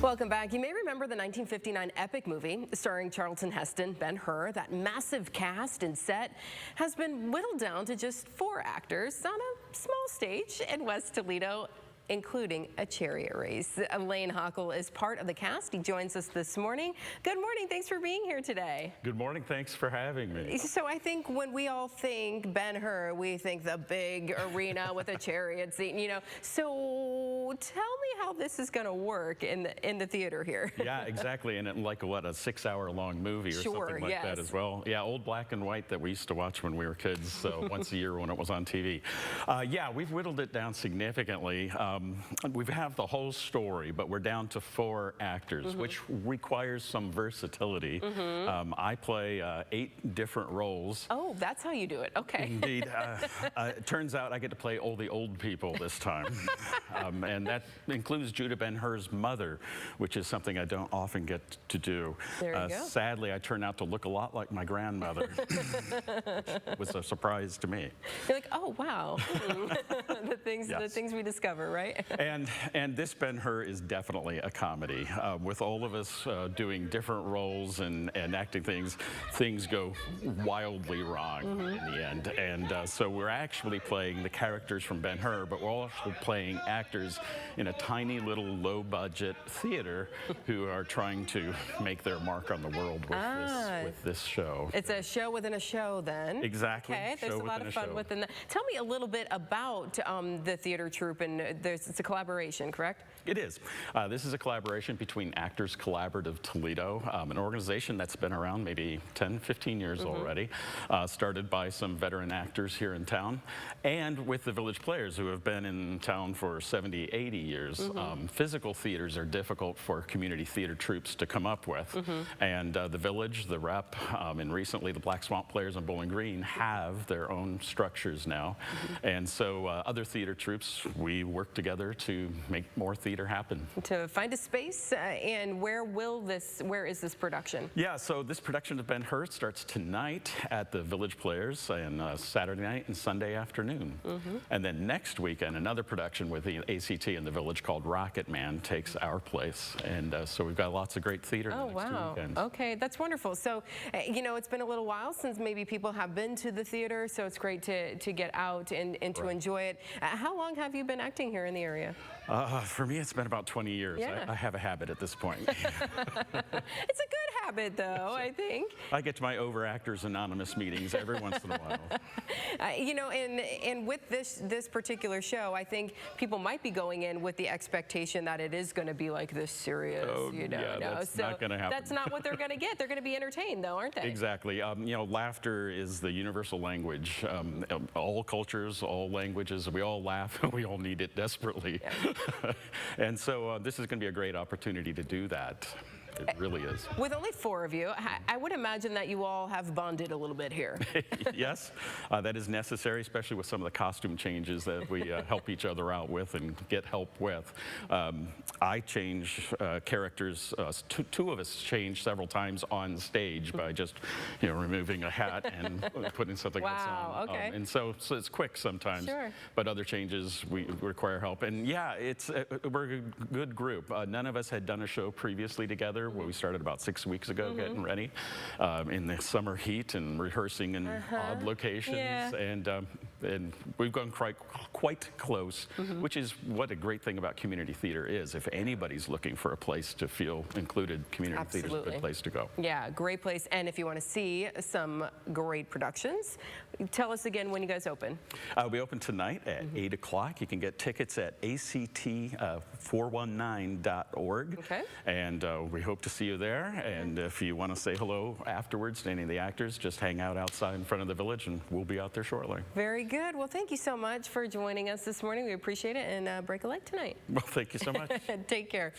Welcome back. You may remember the 1959 epic movie starring Charlton Heston, Ben Hur. That massive cast and set has been whittled down to just 4 actors on a small stage in West Toledo, including a chariot race. Lane Hockle is part of the cast. He joins us this morning. Good morning. Thanks for being here today. Good morning. Thanks for having me. So I think when we all think Ben Hur, we think the big arena with a chariot scene, you know. So tell me how this is going to work in the theater here. Yeah, exactly. And like what, a 6-hour-long movie or something like that as well. Yeah, old black and white that we used to watch when we were kids, so once a year when it was on TV. Yeah, we've whittled it down significantly. We have the whole story, but we're down to 4 actors, which requires some versatility. I play 8 different roles. Oh, that's how you do it. Okay. Indeed. It turns out I get to play all the old people this time. And that includes Judah Ben Hur's mother, which is something I don't often get to do. There you go. Sadly, I turn out to look a lot like my grandmother, which was a surprise to me. You're like, oh, wow. The things we discover, right? And this Ben Hur is definitely a comedy. With all of us doing different roles and acting things go wildly wrong in the end. And so we're actually playing the characters from Ben Hur, but we're also playing actors in a tiny little low-budget theater who are trying to make their mark on the world with this show. It's a show within a show, then. Exactly. Okay, there's a lot of fun within that. Tell me a little bit about the theater troupe, and it's a collaboration, correct? It is. This is a collaboration between Actors Collaborative Toledo, an organization that's been around maybe 10, 15 years already, started by some veteran actors here in town, and with the Village Players, who have been in town for 70, 80 years. Physical theaters are difficult for community theater troupes to come up with, and the Village, the Rep, and recently the Black Swamp Players on Bowling Green have their own structures now, and so other theater troupes, we work together to make more theater happen. To find a space, and where is this production? Yeah, so this production of Ben Hur starts tonight at the Village Players, and Saturday night and Sunday afternoon. And then next weekend, another production with the ACT in the Village called Rocket Man takes our place. And so we've got lots of great theater next weekend. Okay, that's wonderful. So, you know, it's been a little while since maybe people have been to the theater, so it's great to get out and to enjoy it. How long have you been acting here in the area? For me, it's been about 20 years. Yeah. I have a habit at this point. It's a good habit, though, I think. I get to my Overactors Anonymous meetings every once in a while. You know, and with this particular show, I think people might be going in with the expectation that it is going to be like this serious, you know. Yeah, that's not going to happen. That's not what they're going to get. They're going to be entertained, though, aren't they? Exactly. You know, laughter is the universal language. All cultures, all languages, we all laugh, and we all need it desperately. Yeah. And so this is going to be a great opportunity to do that. It really is. With only 4 of you, I would imagine that you all have bonded a little bit here. Yes, that is necessary, especially with some of the costume changes that we help each other out with and get help with. I change characters. 2 of us change several times on stage by just, you know, removing a hat and putting something else on. Okay. And so it's quick sometimes. Sure. But other changes we require help. And yeah, we're a good group. None of us had done a show previously together. Well, we started about 6 weeks ago getting ready in the summer heat and rehearsing in odd locations. Yeah. And we've gone quite close, which is what a great thing about community theater is. If anybody's looking for a place to feel included, community theater is a good place to go. Yeah, great place. And if you want to see some great productions, tell us again when you guys open. We open tonight at 8 o'clock. You can get tickets at act419.org. Okay. And we hope to see you there. And if you want to say hello afterwards to any of the actors, just hang out outside in front of the Village, and we'll be out there shortly. Very good. Well, thank you so much for joining us this morning. We appreciate it, and break a leg tonight. Well, thank you so much. Take care.